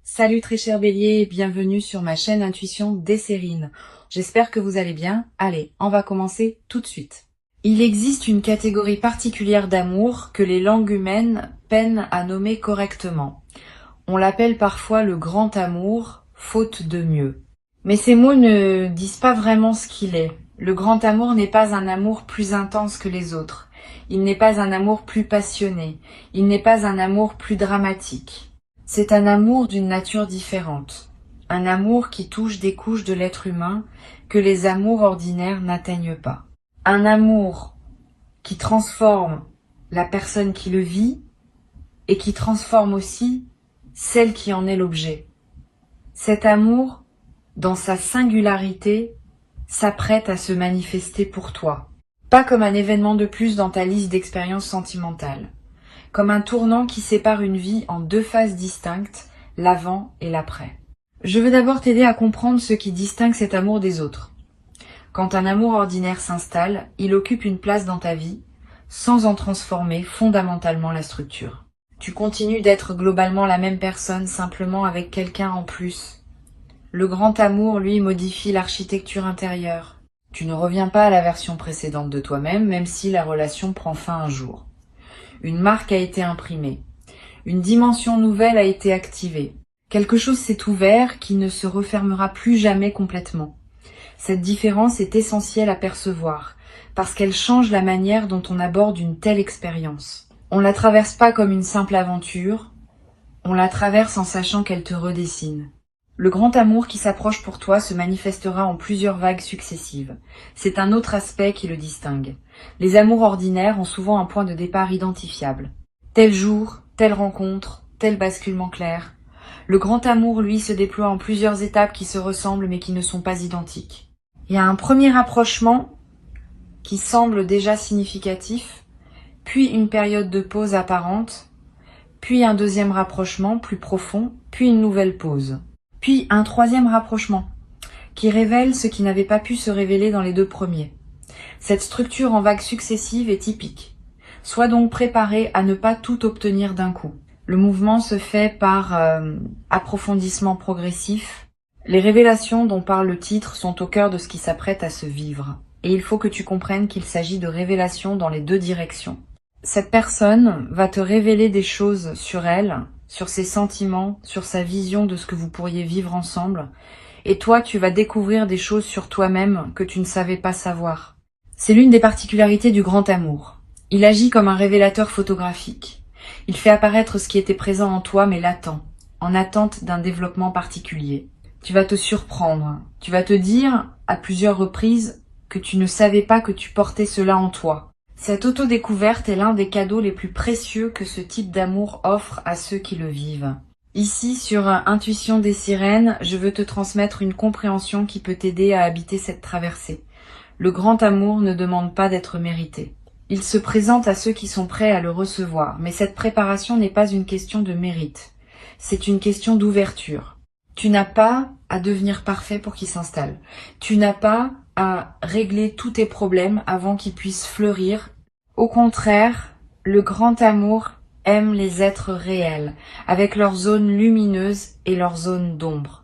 Salut très cher Bélier et bienvenue sur ma chaîne Intuition Desserine. J'espère que vous allez bien. Allez, on va commencer tout de suite. Il existe une catégorie particulière d'amour que les langues humaines peinent à nommer correctement. On l'appelle parfois le grand amour, faute de mieux. Mais ces mots ne disent pas vraiment ce qu'il est. Le grand amour n'est pas un amour plus intense que les autres. Il n'est pas un amour plus passionné. Il n'est pas un amour plus dramatique. C'est un amour d'une nature différente, un amour qui touche des couches de l'être humain que les amours ordinaires n'atteignent pas. Un amour qui transforme la personne qui le vit et qui transforme aussi celle qui en est l'objet. Cet amour, dans sa singularité, s'apprête à se manifester pour toi. Pas comme un événement de plus dans ta liste d'expériences sentimentales. Comme un tournant qui sépare une vie en deux phases distinctes, l'avant et l'après. Je veux d'abord t'aider à comprendre ce qui distingue cet amour des autres. Quand un amour ordinaire s'installe, il occupe une place dans ta vie, sans en transformer fondamentalement la structure. Tu continues d'être globalement la même personne, simplement avec quelqu'un en plus. Le grand amour, lui, modifie l'architecture intérieure. Tu ne reviens pas à la version précédente de toi-même, même si la relation prend fin un jour. Une marque a été imprimée. Une dimension nouvelle a été activée. Quelque chose s'est ouvert qui ne se refermera plus jamais complètement. Cette différence est essentielle à percevoir, parce qu'elle change la manière dont on aborde une telle expérience. On la traverse pas comme une simple aventure, on la traverse en sachant qu'elle te redessine. Le grand amour qui s'approche pour toi se manifestera en plusieurs vagues successives. C'est un autre aspect qui le distingue. Les amours ordinaires ont souvent un point de départ identifiable. Tel jour, telle rencontre, tel basculement clair. Le grand amour, lui, se déploie en plusieurs étapes qui se ressemblent mais qui ne sont pas identiques. Il y a un premier rapprochement qui semble déjà significatif, puis une période de pause apparente, puis un deuxième rapprochement plus profond, puis une nouvelle pause. Puis un troisième rapprochement, qui révèle ce qui n'avait pas pu se révéler dans les deux premiers. Cette structure en vagues successives est typique. Sois donc préparé à ne pas tout obtenir d'un coup. Le mouvement se fait par approfondissement progressif. Les révélations dont parle le titre sont au cœur de ce qui s'apprête à se vivre. Et il faut que tu comprennes qu'il s'agit de révélations dans les deux directions. Cette personne va te révéler des choses sur elle, sur ses sentiments, sur sa vision de ce que vous pourriez vivre ensemble. Et toi, tu vas découvrir des choses sur toi-même que tu ne savais pas savoir. C'est l'une des particularités du grand amour. Il agit comme un révélateur photographique. Il fait apparaître ce qui était présent en toi mais latent, en attente d'un développement particulier. Tu vas te surprendre. Tu vas te dire à plusieurs reprises que tu ne savais pas que tu portais cela en toi. Cette autodécouverte est l'un des cadeaux les plus précieux que ce type d'amour offre à ceux qui le vivent. Ici, sur Intuition des sirènes, je veux te transmettre une compréhension qui peut t'aider à habiter cette traversée. Le grand amour ne demande pas d'être mérité. Il se présente à ceux qui sont prêts à le recevoir, mais cette préparation n'est pas une question de mérite. C'est une question d'ouverture. Tu n'as pas à devenir parfait pour qu'il s'installe. Tu n'as pas à régler tous tes problèmes avant qu'ils puissent fleurir. Au contraire, le grand amour aime les êtres réels, avec leurs zones lumineuses et leurs zones d'ombre.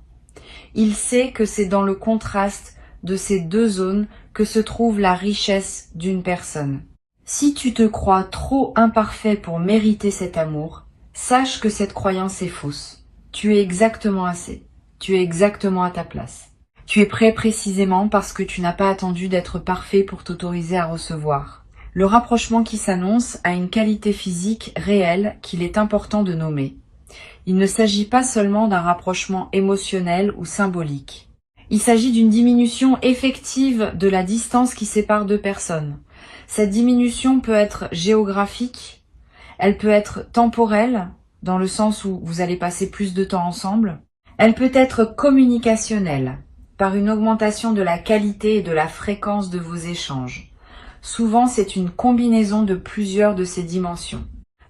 Il sait que c'est dans le contraste de ces deux zones que se trouve la richesse d'une personne. Si tu te crois trop imparfait pour mériter cet amour, sache que cette croyance est fausse. Tu es exactement assez. Tu es exactement à ta place. Tu es prêt précisément parce que tu n'as pas attendu d'être parfait pour t'autoriser à recevoir. Le rapprochement qui s'annonce a une qualité physique réelle qu'il est important de nommer. Il ne s'agit pas seulement d'un rapprochement émotionnel ou symbolique. Il s'agit d'une diminution effective de la distance qui sépare deux personnes. Cette diminution peut être géographique, elle peut être temporelle, dans le sens où vous allez passer plus de temps ensemble. Elle peut être communicationnelle, par une augmentation de la qualité et de la fréquence de vos échanges. Souvent, c'est une combinaison de plusieurs de ces dimensions.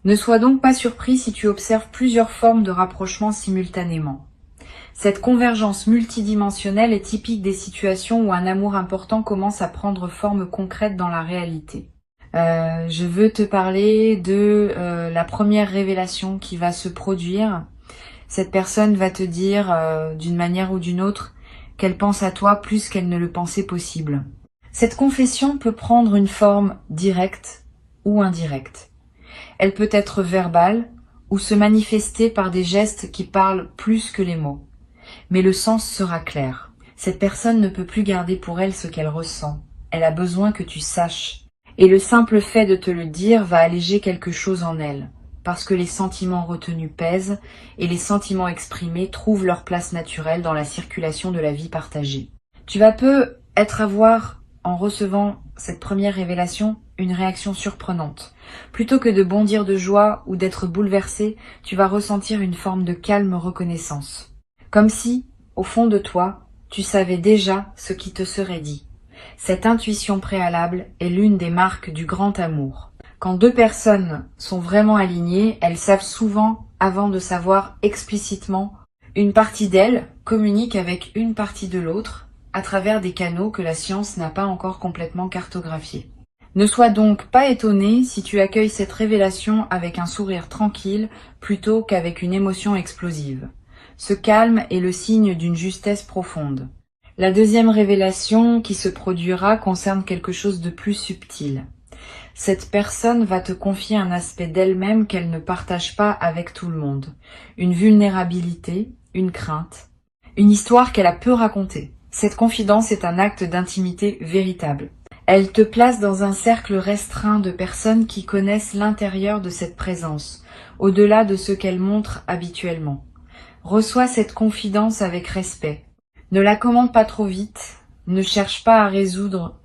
Ne sois donc pas surpris si tu observes plusieurs formes de rapprochement simultanément. Cette convergence multidimensionnelle est typique des situations où un amour important commence à prendre forme concrète dans la réalité. Je veux te parler de la première révélation qui va se produire. Cette personne va te dire, d'une manière ou d'une autre, qu'elle pense à toi plus qu'elle ne le pensait possible. Cette confession peut prendre une forme directe ou indirecte. Elle peut être verbale ou se manifester par des gestes qui parlent plus que les mots. Mais le sens sera clair. Cette personne ne peut plus garder pour elle ce qu'elle ressent. Elle a besoin que tu saches. Et le simple fait de te le dire va alléger quelque chose en elle, parce que les sentiments retenus pèsent et les sentiments exprimés trouvent leur place naturelle dans la circulation de la vie partagée. Tu vas peut-être avoir, en recevant cette première révélation, une réaction surprenante. Plutôt que de bondir de joie ou d'être bouleversé, tu vas ressentir une forme de calme reconnaissance. Comme si, au fond de toi, tu savais déjà ce qui te serait dit. Cette intuition préalable est l'une des marques du grand amour. Quand deux personnes sont vraiment alignées, elles savent souvent, avant de savoir explicitement, une partie d'elles communique avec une partie de l'autre à travers des canaux que la science n'a pas encore complètement cartographiés. Ne sois donc pas étonné si tu accueilles cette révélation avec un sourire tranquille plutôt qu'avec une émotion explosive. Ce calme est le signe d'une justesse profonde. La deuxième révélation qui se produira concerne quelque chose de plus subtil. Cette personne va te confier un aspect d'elle-même qu'elle ne partage pas avec tout le monde. Une vulnérabilité, une crainte, une histoire qu'elle a peu racontée. Cette confidence est un acte d'intimité véritable. Elle te place dans un cercle restreint de personnes qui connaissent l'intérieur de cette présence, au-delà de ce qu'elle montre habituellement. Reçois cette confidence avec respect. Ne la commande pas trop vite, ne cherche pas à résoudre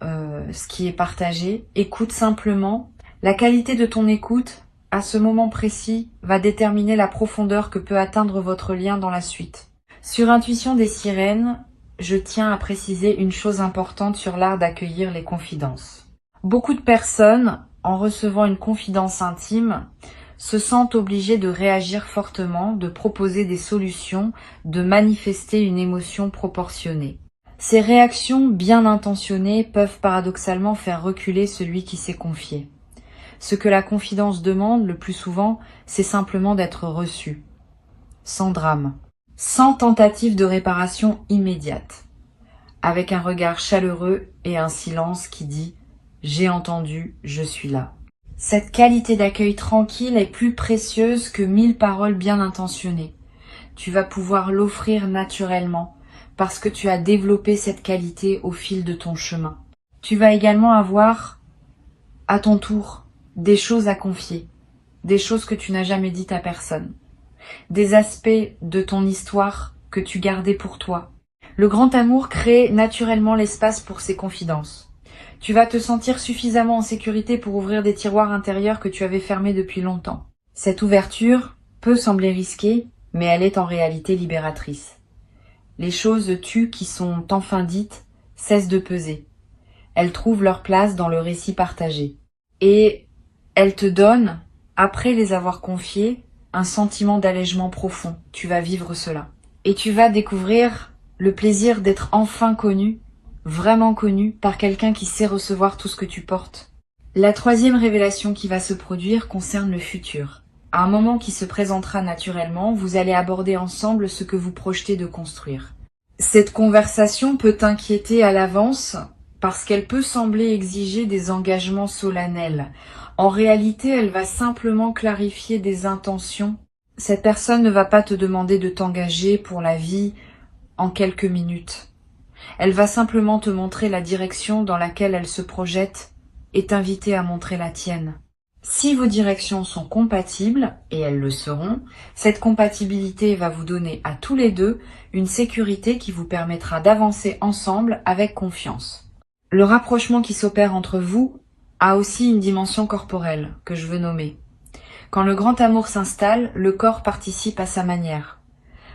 ce qui est partagé, écoute simplement. La qualité de ton écoute, à ce moment précis, va déterminer la profondeur que peut atteindre votre lien dans la suite. Sur Intuition des sirènes, je tiens à préciser une chose importante sur l'art d'accueillir les confidences. Beaucoup de personnes, en recevant une confidence intime, se sentent obligées de réagir fortement, de proposer des solutions, de manifester une émotion proportionnée. Ces réactions bien intentionnées peuvent paradoxalement faire reculer celui qui s'est confié. Ce que la confidence demande le plus souvent, c'est simplement d'être reçu, sans drame, sans tentative de réparation immédiate, avec un regard chaleureux et un silence qui dit « J'ai entendu, je suis là ». Cette qualité d'accueil tranquille est plus précieuse que 1000 paroles bien intentionnées. Tu vas pouvoir l'offrir naturellement parce que tu as développé cette qualité au fil de ton chemin. Tu vas également avoir, à ton tour, des choses à confier, des choses que tu n'as jamais dites à personne, des aspects de ton histoire que tu gardais pour toi. Le grand amour crée naturellement l'espace pour ces confidences. Tu vas te sentir suffisamment en sécurité pour ouvrir des tiroirs intérieurs que tu avais fermés depuis longtemps. Cette ouverture peut sembler risquée, mais elle est en réalité libératrice. Les choses tues qui sont enfin dites cessent de peser. Elles trouvent leur place dans le récit partagé. Et elles te donnent, après les avoir confiées, un sentiment d'allègement profond. Tu vas vivre cela. Et tu vas découvrir le plaisir d'être enfin connu, vraiment connu, par quelqu'un qui sait recevoir tout ce que tu portes. La troisième révélation qui va se produire concerne le futur. À un moment qui se présentera naturellement, vous allez aborder ensemble ce que vous projetez de construire. Cette conversation peut t'inquiéter à l'avance parce qu'elle peut sembler exiger des engagements solennels. En réalité, elle va simplement clarifier des intentions. Cette personne ne va pas te demander de t'engager pour la vie en quelques minutes. Elle va simplement te montrer la direction dans laquelle elle se projette et t'inviter à montrer la tienne. Si vos directions sont compatibles, et elles le seront, cette compatibilité va vous donner à tous les deux une sécurité qui vous permettra d'avancer ensemble avec confiance. Le rapprochement qui s'opère entre vous a aussi une dimension corporelle que je veux nommer. Quand le grand amour s'installe, le corps participe à sa manière.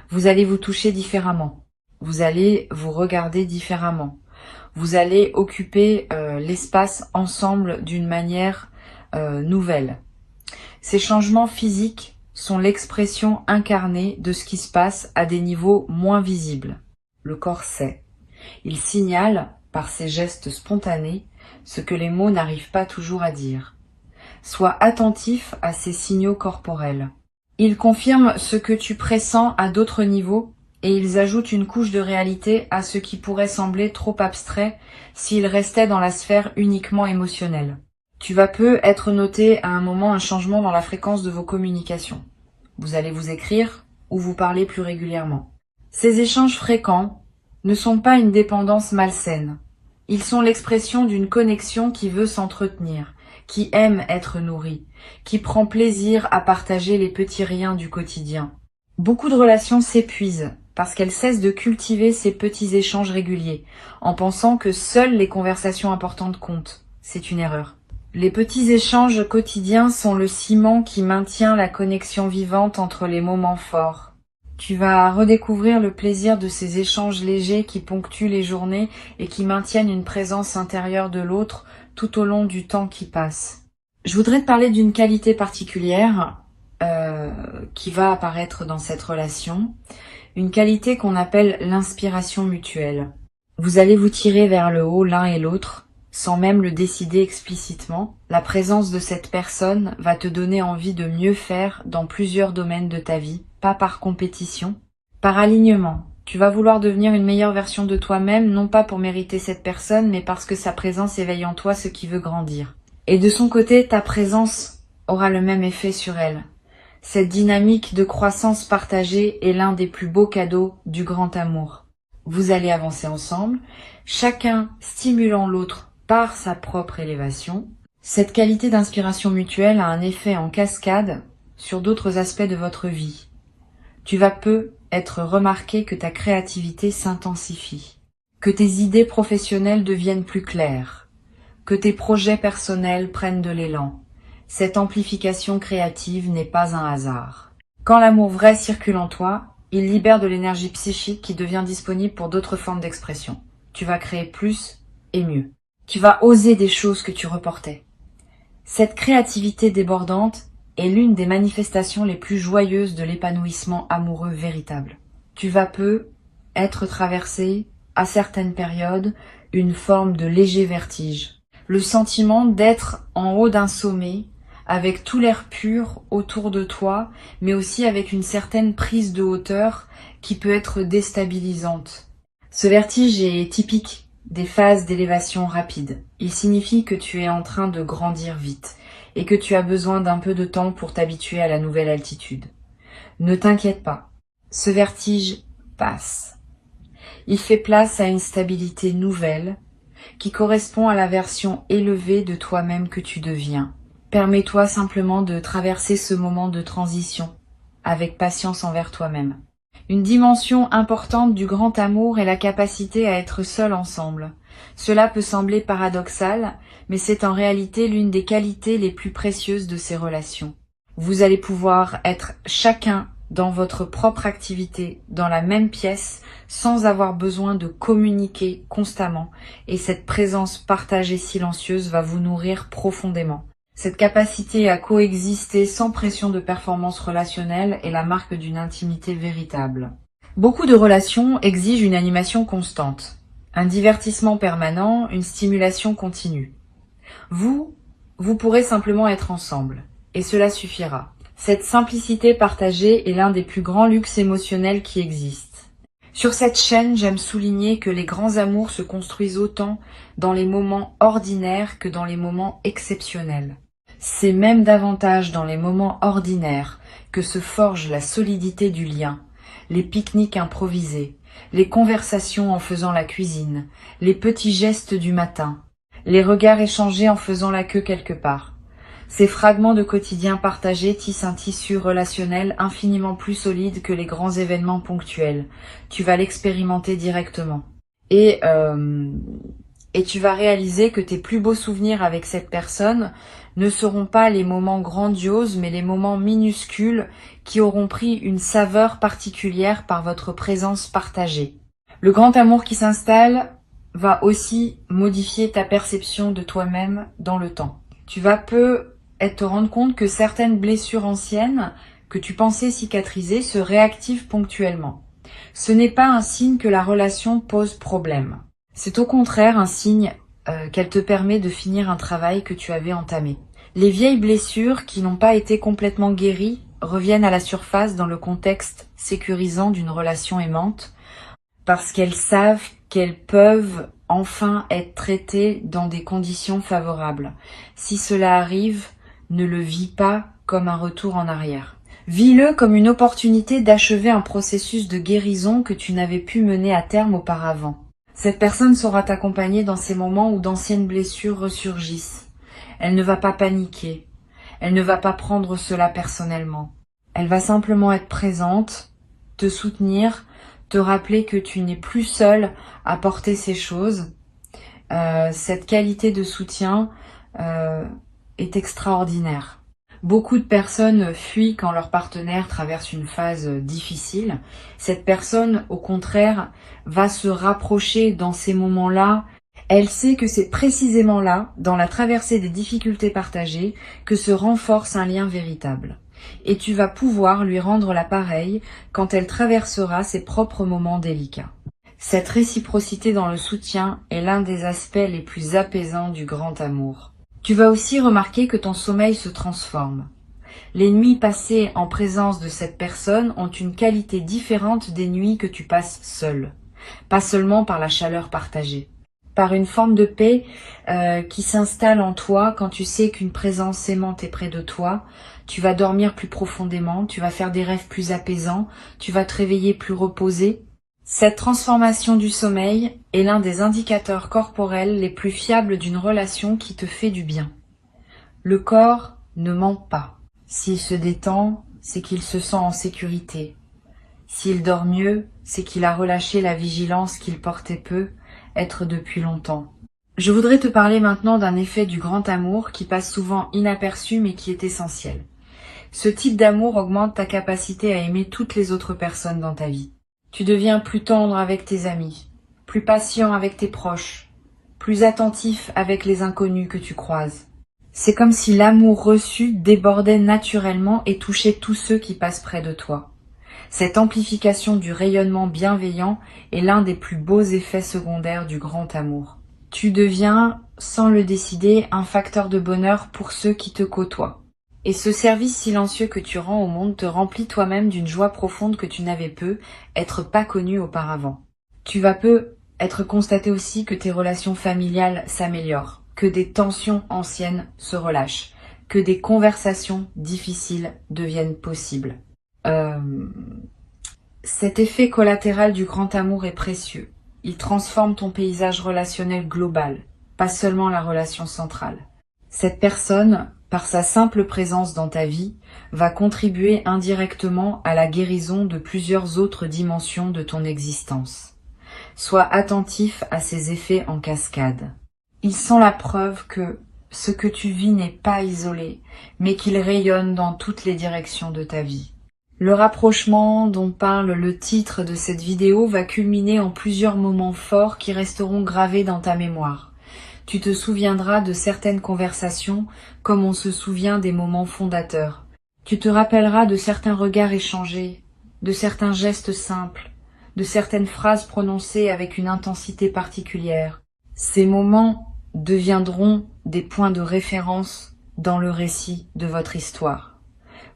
Vous allez vous toucher différemment. Vous allez vous regarder différemment. Vous allez occuper l'espace ensemble d'une manière nouvelle. Ces changements physiques sont l'expression incarnée de ce qui se passe à des niveaux moins visibles. Le corps sait. Il signale, par ses gestes spontanés, ce que les mots n'arrivent pas toujours à dire. Sois attentif à ces signaux corporels. Ils confirment ce que tu pressens à d'autres niveaux et ils ajoutent une couche de réalité à ce qui pourrait sembler trop abstrait s'ils restaient dans la sphère uniquement émotionnelle. Tu vas peu être noté à un moment un changement dans la fréquence de vos communications. Vous allez vous écrire ou vous parler plus régulièrement. Ces échanges fréquents ne sont pas une dépendance malsaine. Ils sont l'expression d'une connexion qui veut s'entretenir, qui aime être nourrie, qui prend plaisir à partager les petits riens du quotidien. Beaucoup de relations s'épuisent parce qu'elles cessent de cultiver ces petits échanges réguliers, en pensant que seules les conversations importantes comptent. C'est une erreur. Les petits échanges quotidiens sont le ciment qui maintient la connexion vivante entre les moments forts. Tu vas redécouvrir le plaisir de ces échanges légers qui ponctuent les journées et qui maintiennent une présence intérieure de l'autre tout au long du temps qui passe. Je voudrais te parler d'une qualité particulière qui va apparaître dans cette relation, une qualité qu'on appelle l'inspiration mutuelle. Vous allez vous tirer vers le haut l'un et l'autre, sans même le décider explicitement. La présence de cette personne va te donner envie de mieux faire dans plusieurs domaines de ta vie, pas par compétition, par alignement. Tu vas vouloir devenir une meilleure version de toi-même, non pas pour mériter cette personne, mais parce que sa présence éveille en toi ce qui veut grandir. Et de son côté, ta présence aura le même effet sur elle. Cette dynamique de croissance partagée est l'un des plus beaux cadeaux du grand amour. Vous allez avancer ensemble, chacun stimulant l'autre par sa propre élévation. Cette qualité d'inspiration mutuelle a un effet en cascade sur d'autres aspects de votre vie. Tu vas peu être remarqué que ta créativité s'intensifie, que tes idées professionnelles deviennent plus claires, que tes projets personnels prennent de l'élan. Cette amplification créative n'est pas un hasard. Quand l'amour vrai circule en toi, il libère de l'énergie psychique qui devient disponible pour d'autres formes d'expression. Tu vas créer plus et mieux. Tu vas oser des choses que tu reportais. Cette créativité débordante est l'une des manifestations les plus joyeuses de l'épanouissement amoureux véritable. Tu vas peu être traversé, à certaines périodes, une forme de léger vertige. Le sentiment d'être en haut d'un sommet, avec tout l'air pur autour de toi, mais aussi avec une certaine prise de hauteur qui peut être déstabilisante. Ce vertige est typique des phases d'élévation rapide. Il signifie que tu es en train de grandir vite et que tu as besoin d'un peu de temps pour t'habituer à la nouvelle altitude. Ne t'inquiète pas, ce vertige passe. Il fait place à une stabilité nouvelle qui correspond à la version élevée de toi-même que tu deviens. Permets-toi simplement de traverser ce moment de transition avec patience envers toi-même. Une dimension importante du grand amour est la capacité à être seul ensemble. Cela peut sembler paradoxal, mais c'est en réalité l'une des qualités les plus précieuses de ces relations. Vous allez pouvoir être chacun dans votre propre activité, dans la même pièce, sans avoir besoin de communiquer constamment, et cette présence partagée silencieuse va vous nourrir profondément. Cette capacité à coexister sans pression de performance relationnelle est la marque d'une intimité véritable. Beaucoup de relations exigent une animation constante, un divertissement permanent, une stimulation continue. Vous pourrez simplement être ensemble, et cela suffira. Cette simplicité partagée est l'un des plus grands luxes émotionnels qui existent. Sur cette chaîne, j'aime souligner que les grands amours se construisent autant dans les moments ordinaires que dans les moments exceptionnels. C'est même davantage dans les moments ordinaires que se forge la solidité du lien, les pique-niques improvisés, les conversations en faisant la cuisine, les petits gestes du matin, les regards échangés en faisant la queue quelque part. Ces fragments de quotidien partagés tissent un tissu relationnel infiniment plus solide que les grands événements ponctuels. Tu vas l'expérimenter directement. Et tu vas réaliser que tes plus beaux souvenirs avec cette personne ne seront pas les moments grandioses, mais les moments minuscules qui auront pris une saveur particulière par votre présence partagée. Le grand amour qui s'installe va aussi modifier ta perception de toi-même dans le temps. Tu vas peu te rendre compte que certaines blessures anciennes que tu pensais cicatriser se réactivent ponctuellement. Ce n'est pas un signe que la relation pose problème. C'est au contraire un signe qu'elle te permet de finir un travail que tu avais entamé. Les vieilles blessures qui n'ont pas été complètement guéries reviennent à la surface dans le contexte sécurisant d'une relation aimante, parce qu'elles savent qu'elles peuvent enfin être traitées dans des conditions favorables. Si cela arrive, ne le vis pas comme un retour en arrière. Vis-le comme une opportunité d'achever un processus de guérison que tu n'avais pu mener à terme auparavant. Cette personne saura t'accompagner dans ces moments où d'anciennes blessures ressurgissent. Elle ne va pas paniquer. Elle ne va pas prendre cela personnellement. Elle va simplement être présente, te soutenir, te rappeler que tu n'es plus seul à porter ces choses. Cette qualité de soutien est extraordinaire. Beaucoup de personnes fuient quand leur partenaire traverse une phase difficile. Cette personne, au contraire, va se rapprocher dans ces moments-là. Elle sait que c'est précisément là, dans la traversée des difficultés partagées, que se renforce un lien véritable. Et tu vas pouvoir lui rendre l'appareil quand elle traversera ses propres moments délicats. Cette réciprocité dans le soutien est l'un des aspects les plus apaisants du grand amour. Tu vas aussi remarquer que ton sommeil se transforme. Les nuits passées en présence de cette personne ont une qualité différente des nuits que tu passes seul. Pas seulement par la chaleur partagée, par une forme de paix qui s'installe en toi quand tu sais qu'une présence aimante est près de toi. Tu vas dormir plus profondément, tu vas faire des rêves plus apaisants, tu vas te réveiller plus reposé. Cette transformation du sommeil est l'un des indicateurs corporels les plus fiables d'une relation qui te fait du bien. Le corps ne ment pas. S'il se détend, c'est qu'il se sent en sécurité. S'il dort mieux, c'est qu'il a relâché la vigilance qu'il portait peu, être depuis longtemps. Je voudrais te parler maintenant d'un effet du grand amour qui passe souvent inaperçu mais qui est essentiel. Ce type d'amour augmente ta capacité à aimer toutes les autres personnes dans ta vie. Tu deviens plus tendre avec tes amis, plus patient avec tes proches, plus attentif avec les inconnus que tu croises. C'est comme si l'amour reçu débordait naturellement et touchait tous ceux qui passent près de toi. Cette amplification du rayonnement bienveillant est l'un des plus beaux effets secondaires du grand amour. Tu deviens, sans le décider, un facteur de bonheur pour ceux qui te côtoient. Et ce service silencieux que tu rends au monde te remplit toi-même d'une joie profonde que tu n'avais peu être pas connue auparavant. Tu vas peu être constaté aussi que tes relations familiales s'améliorent, que des tensions anciennes se relâchent, que des conversations difficiles deviennent possibles. Cet effet collatéral du grand amour est précieux. Il transforme ton paysage relationnel global, pas seulement la relation centrale. Cette personne, par sa simple présence dans ta vie, va contribuer indirectement à la guérison de plusieurs autres dimensions de ton existence. Sois attentif à ces effets en cascade. Ils sont la preuve que ce que tu vis n'est pas isolé, mais qu'il rayonne dans toutes les directions de ta vie. Le rapprochement dont parle le titre de cette vidéo va culminer en plusieurs moments forts qui resteront gravés dans ta mémoire. Tu te souviendras de certaines conversations comme on se souvient des moments fondateurs. Tu te rappelleras de certains regards échangés, de certains gestes simples, de certaines phrases prononcées avec une intensité particulière. Ces moments deviendront des points de référence dans le récit de votre histoire.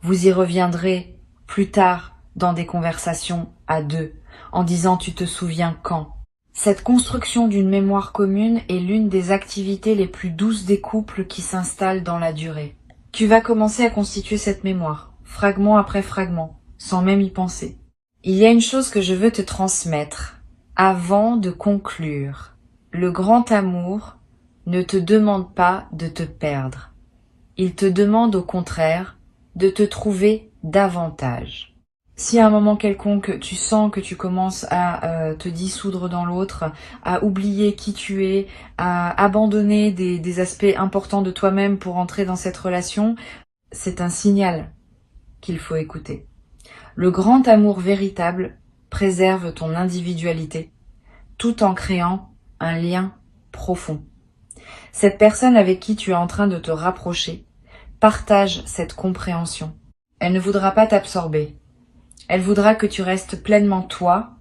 Vous y reviendrez plus tard dans des conversations à deux, en disant « tu te souviens quand ?» Cette construction d'une mémoire commune est l'une des activités les plus douces des couples qui s'installent dans la durée. Tu vas commencer à constituer cette mémoire, fragment après fragment, sans même y penser. Il y a une chose que je veux te transmettre, avant de conclure. Le grand amour ne te demande pas de te perdre. Il te demande au contraire de te trouver davantage. Si à un moment quelconque tu sens que tu commences à te dissoudre dans l'autre, à oublier qui tu es, à abandonner des aspects importants de toi-même pour entrer dans cette relation, c'est un signal qu'il faut écouter. Le grand amour véritable préserve ton individualité, tout en créant un lien profond. Cette personne avec qui tu es en train de te rapprocher partage cette compréhension. Elle ne voudra pas t'absorber. Elle voudra que tu restes pleinement toi,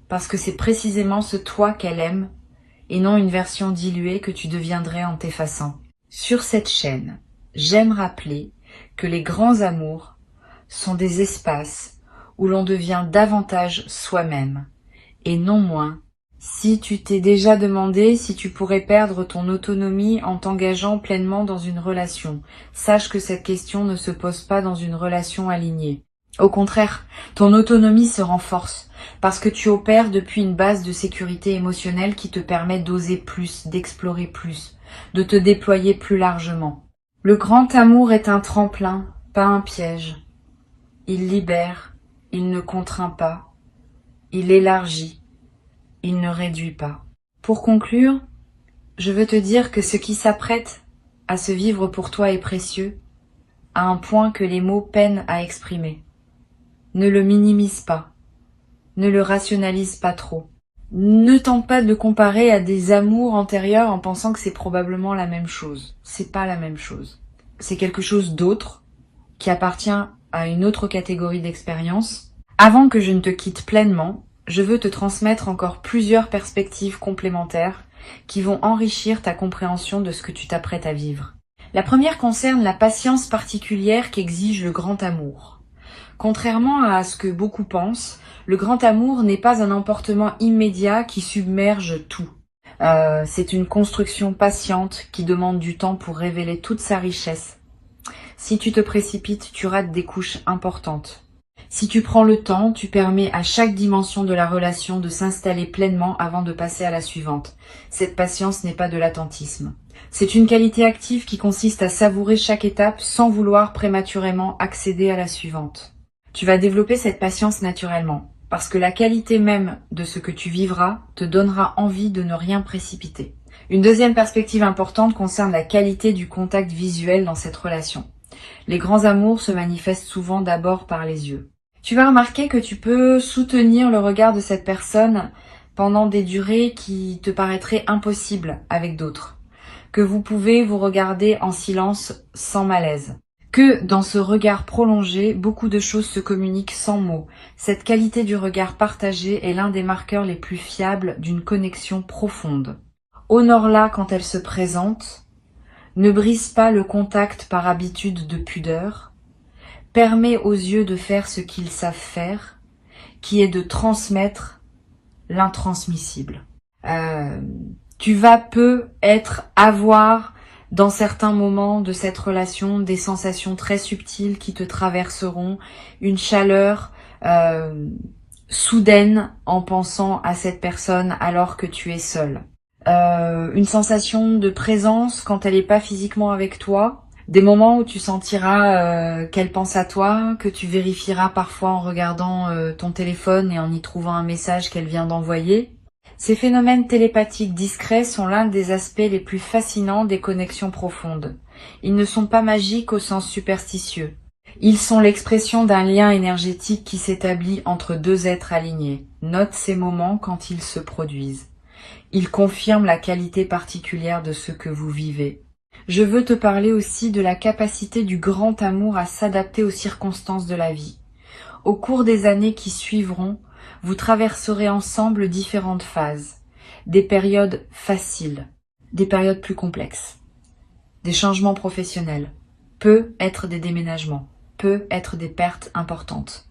parce que c'est précisément ce toi qu'elle aime, et non une version diluée que tu deviendrais en t'effaçant. Sur cette chaîne, j'aime rappeler que les grands amours sont des espaces où l'on devient davantage soi-même, et non moins. Si tu t'es déjà demandé si tu pourrais perdre ton autonomie en t'engageant pleinement dans une relation, sache que cette question ne se pose pas dans une relation alignée. Au contraire, ton autonomie se renforce parce que tu opères depuis une base de sécurité émotionnelle qui te permet d'oser plus, d'explorer plus, de te déployer plus largement. Le grand amour est un tremplin, pas un piège. Il libère, il ne contraint pas, il élargit, il ne réduit pas. Pour conclure, je veux te dire que ce qui s'apprête à se vivre pour toi est précieux, à un point que les mots peinent à exprimer. Ne le minimise pas, ne le rationalise pas trop. Ne tente pas de le comparer à des amours antérieurs en pensant que c'est probablement la même chose. C'est pas la même chose. C'est quelque chose d'autre, qui appartient à une autre catégorie d'expérience. Avant que je ne te quitte pleinement, je veux te transmettre encore plusieurs perspectives complémentaires qui vont enrichir ta compréhension de ce que tu t'apprêtes à vivre. La première concerne la patience particulière qu'exige le grand amour. Contrairement à ce que beaucoup pensent, le grand amour n'est pas un emportement immédiat qui submerge tout. C'est une construction patiente qui demande du temps pour révéler toute sa richesse. Si tu te précipites, tu rates des couches importantes. Si tu prends le temps, tu permets à chaque dimension de la relation de s'installer pleinement avant de passer à la suivante. Cette patience n'est pas de l'attentisme. C'est une qualité active qui consiste à savourer chaque étape sans vouloir prématurément accéder à la suivante. Tu vas développer cette patience naturellement, parce que la qualité même de ce que tu vivras te donnera envie de ne rien précipiter. Une deuxième perspective importante concerne la qualité du contact visuel dans cette relation. Les grands amours se manifestent souvent d'abord par les yeux. Tu vas remarquer que tu peux soutenir le regard de cette personne pendant des durées qui te paraîtraient impossibles avec d'autres, que vous pouvez vous regarder en silence sans malaise. Que dans ce regard prolongé, beaucoup de choses se communiquent sans mots. Cette qualité du regard partagé est l'un des marqueurs les plus fiables d'une connexion profonde. Honore-la quand elle se présente. Ne brise pas le contact par habitude de pudeur. Permets aux yeux de faire ce qu'ils savent faire, qui est de transmettre l'intransmissible. Tu vas avoir dans certains moments de cette relation des sensations très subtiles qui te traverseront, une chaleur soudaine en pensant à cette personne alors que tu es seul. Une sensation de présence quand elle n'est pas physiquement avec toi, des moments où tu sentiras qu'elle pense à toi, que tu vérifieras parfois en regardant ton téléphone et en y trouvant un message qu'elle vient d'envoyer. Ces phénomènes télépathiques discrets sont l'un des aspects les plus fascinants des connexions profondes. Ils ne sont pas magiques au sens superstitieux. Ils sont l'expression d'un lien énergétique qui s'établit entre deux êtres alignés. Note ces moments quand ils se produisent. Ils confirment la qualité particulière de ce que vous vivez. Je veux te parler aussi de la capacité du grand amour à s'adapter aux circonstances de la vie. Au cours des années qui suivront, vous traverserez ensemble différentes phases, des périodes faciles, des périodes plus complexes, des changements professionnels, peut être des déménagements, peut être des pertes importantes.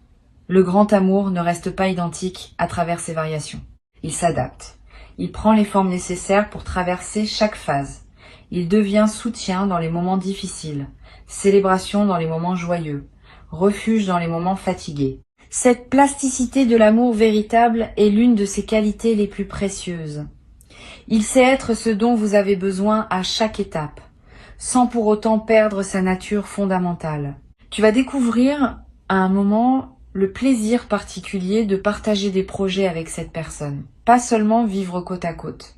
Le grand amour ne reste pas identique à travers ces variations. Il s'adapte. Il prend les formes nécessaires pour traverser chaque phase. Il devient soutien dans les moments difficiles, célébration dans les moments joyeux, refuge dans les moments fatigués. Cette plasticité de l'amour véritable est l'une de ses qualités les plus précieuses. Il sait être ce dont vous avez besoin à chaque étape, sans pour autant perdre sa nature fondamentale. Tu vas découvrir à un moment le plaisir particulier de partager des projets avec cette personne. Pas seulement vivre côte à côte.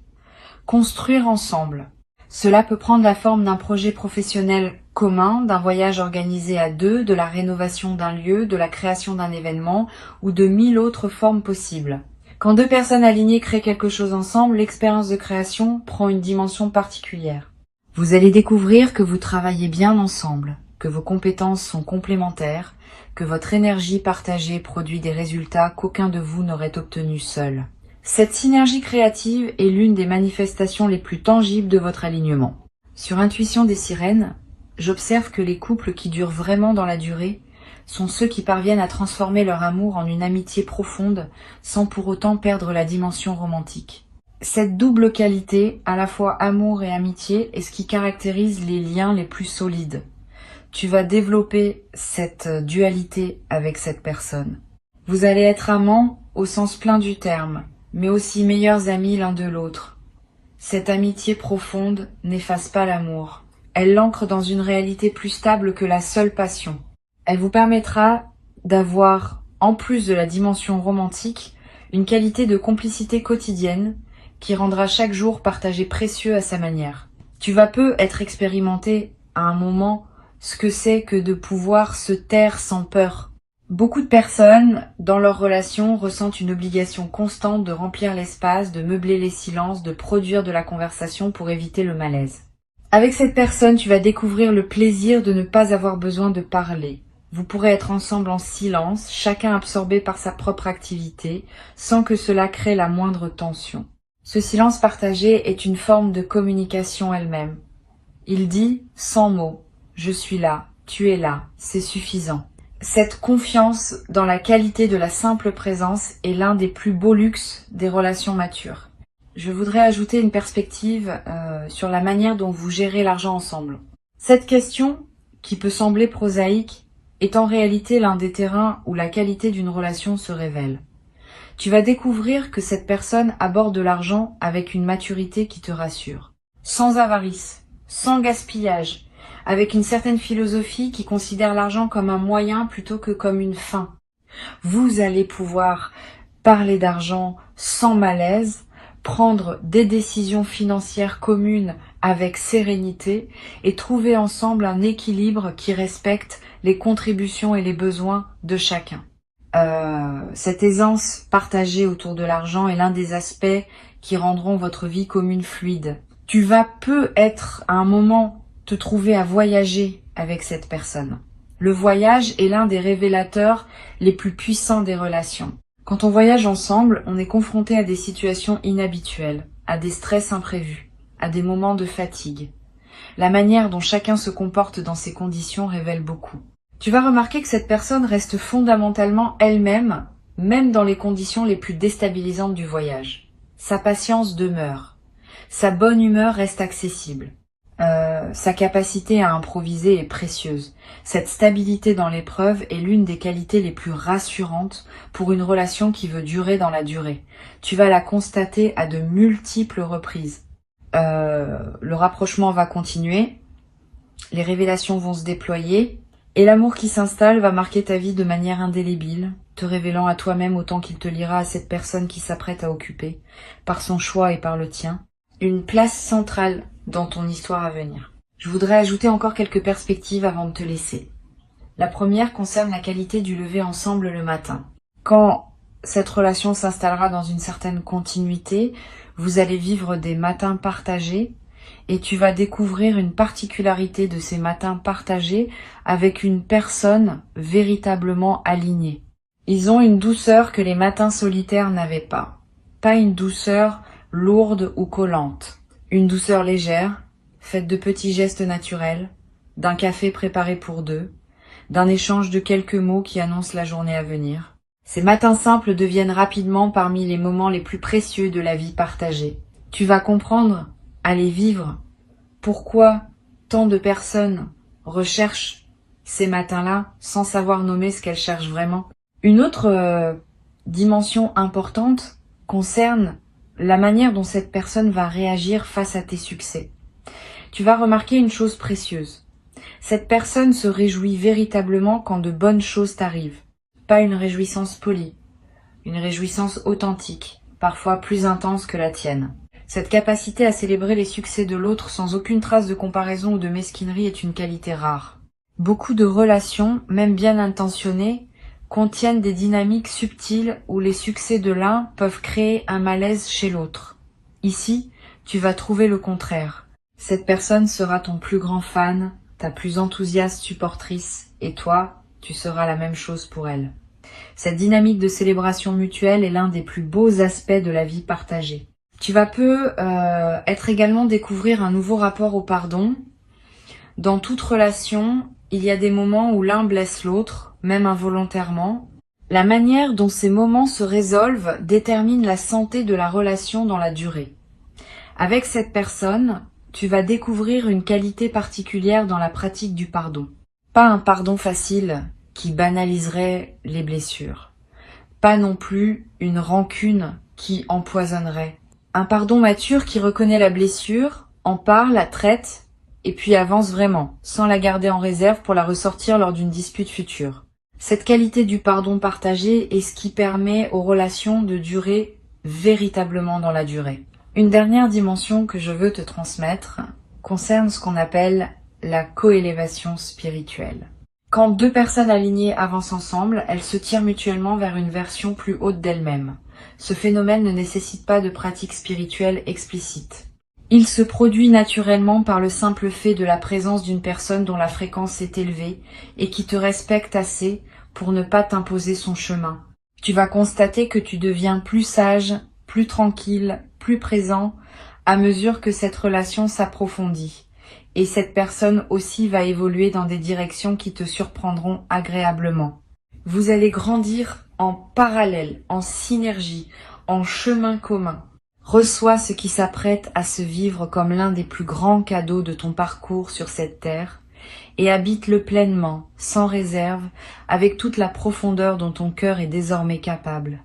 Construire ensemble. Cela peut prendre la forme d'un projet professionnel commun, d'un voyage organisé à deux, de la rénovation d'un lieu, de la création d'un événement ou de 1000 autres formes possibles. Quand deux personnes alignées créent quelque chose ensemble, l'expérience de création prend une dimension particulière. Vous allez découvrir que vous travaillez bien ensemble, que vos compétences sont complémentaires, que votre énergie partagée produit des résultats qu'aucun de vous n'aurait obtenus seul. Cette synergie créative est l'une des manifestations les plus tangibles de votre alignement. Sur Intuition des sirènes, j'observe que les couples qui durent vraiment dans la durée sont ceux qui parviennent à transformer leur amour en une amitié profonde sans pour autant perdre la dimension romantique. Cette double qualité, à la fois amour et amitié, est ce qui caractérise les liens les plus solides. Tu vas développer cette dualité avec cette personne. Vous allez être amants au sens plein du terme, mais aussi meilleurs amis l'un de l'autre. Cette amitié profonde n'efface pas l'amour. Elle l'ancre dans une réalité plus stable que la seule passion. Elle vous permettra d'avoir, en plus de la dimension romantique, une qualité de complicité quotidienne qui rendra chaque jour partagé précieux à sa manière. Tu vas peu être expérimenté à un moment ce que c'est que de pouvoir se taire sans peur. Beaucoup de personnes, dans leur relation, ressentent une obligation constante de remplir l'espace, de meubler les silences, de produire de la conversation pour éviter le malaise. Avec cette personne, tu vas découvrir le plaisir de ne pas avoir besoin de parler. Vous pourrez être ensemble en silence, chacun absorbé par sa propre activité, sans que cela crée la moindre tension. Ce silence partagé est une forme de communication elle-même. Il dit, sans mots, « Je suis là, tu es là, c'est suffisant ». Cette confiance dans la qualité de la simple présence est l'un des plus beaux luxes des relations matures. Je voudrais ajouter une perspective sur la manière dont vous gérez l'argent ensemble. Cette question, qui peut sembler prosaïque, est en réalité l'un des terrains où la qualité d'une relation se révèle. Tu vas découvrir que cette personne aborde l'argent avec une maturité qui te rassure. Sans avarice, sans gaspillage, avec une certaine philosophie qui considère l'argent comme un moyen plutôt que comme une fin. Vous allez pouvoir parler d'argent sans malaise, prendre des décisions financières communes avec sérénité et trouver ensemble un équilibre qui respecte les contributions et les besoins de chacun. Cette aisance partagée autour de l'argent est l'un des aspects qui rendront votre vie commune fluide. Tu vas peu être à un moment te trouver à voyager avec cette personne. Le voyage est l'un des révélateurs les plus puissants des relations. Quand on voyage ensemble, on est confronté à des situations inhabituelles, à des stress imprévus, à des moments de fatigue. La manière dont chacun se comporte dans ces conditions révèle beaucoup. Tu vas remarquer que cette personne reste fondamentalement elle-même, même dans les conditions les plus déstabilisantes du voyage. Sa patience demeure. Sa bonne humeur reste accessible. Sa capacité à improviser est précieuse. Cette stabilité dans l'épreuve est l'une des qualités les plus rassurantes pour une relation qui veut durer dans la durée. Tu vas la constater à de multiples reprises. Le rapprochement va continuer, les révélations vont se déployer, et l'amour qui s'installe va marquer ta vie de manière indélébile, te révélant à toi-même autant qu'il te liera à cette personne qui s'apprête à occuper, par son choix et par le tien, une place centrale dans ton histoire à venir. Je voudrais ajouter encore quelques perspectives avant de te laisser. La première concerne la qualité du lever ensemble le matin. Quand cette relation s'installera dans une certaine continuité, vous allez vivre des matins partagés et tu vas découvrir une particularité de ces matins partagés avec une personne véritablement alignée. Ils ont une douceur que les matins solitaires n'avaient pas. Pas une douceur lourde ou collante. Une douceur légère, faite de petits gestes naturels, d'un café préparé pour deux, d'un échange de quelques mots qui annoncent la journée à venir. Ces matins simples deviennent rapidement parmi les moments les plus précieux de la vie partagée. Tu vas comprendre, à les vivre, pourquoi tant de personnes recherchent ces matins-là sans savoir nommer ce qu'elles cherchent vraiment. Une autre dimension importante concerne la manière dont cette personne va réagir face à tes succès. Tu vas remarquer une chose précieuse. Cette personne se réjouit véritablement quand de bonnes choses t'arrivent. Pas une réjouissance polie, une réjouissance authentique, parfois plus intense que la tienne. Cette capacité à célébrer les succès de l'autre sans aucune trace de comparaison ou de mesquinerie est une qualité rare. Beaucoup de relations, même bien intentionnées, contiennent des dynamiques subtiles où les succès de l'un peuvent créer un malaise chez l'autre. Ici, tu vas trouver le contraire. Cette personne sera ton plus grand fan, ta plus enthousiaste supportrice, et toi, tu seras la même chose pour elle. Cette dynamique de célébration mutuelle est l'un des plus beaux aspects de la vie partagée. Tu vas peu être également découvrir un nouveau rapport au pardon. Dans toute relation, il y a des moments où l'un blesse l'autre, même involontairement. La manière dont ces moments se résolvent détermine la santé de la relation dans la durée. Avec cette personne, tu vas découvrir une qualité particulière dans la pratique du pardon. Pas un pardon facile qui banaliserait les blessures. Pas non plus une rancune qui empoisonnerait. Un pardon mature qui reconnaît la blessure, en parle, la traite, et puis avance vraiment, sans la garder en réserve pour la ressortir lors d'une dispute future. Cette qualité du pardon partagé est ce qui permet aux relations de durer véritablement dans la durée. Une dernière dimension que je veux te transmettre concerne ce qu'on appelle la coélévation spirituelle. Quand deux personnes alignées avancent ensemble, elles se tirent mutuellement vers une version plus haute d'elles-mêmes. Ce phénomène ne nécessite pas de pratique spirituelle explicite. Il se produit naturellement par le simple fait de la présence d'une personne dont la fréquence est élevée et qui te respecte assez pour ne pas t'imposer son chemin. Tu vas constater que tu deviens plus sage, plus tranquille, plus présent à mesure que cette relation s'approfondit. Et cette personne aussi va évoluer dans des directions qui te surprendront agréablement. Vous allez grandir en parallèle, en synergie, en chemin commun. Reçois ce qui s'apprête à se vivre comme l'un des plus grands cadeaux de ton parcours sur cette terre et habite-le pleinement, sans réserve, avec toute la profondeur dont ton cœur est désormais capable.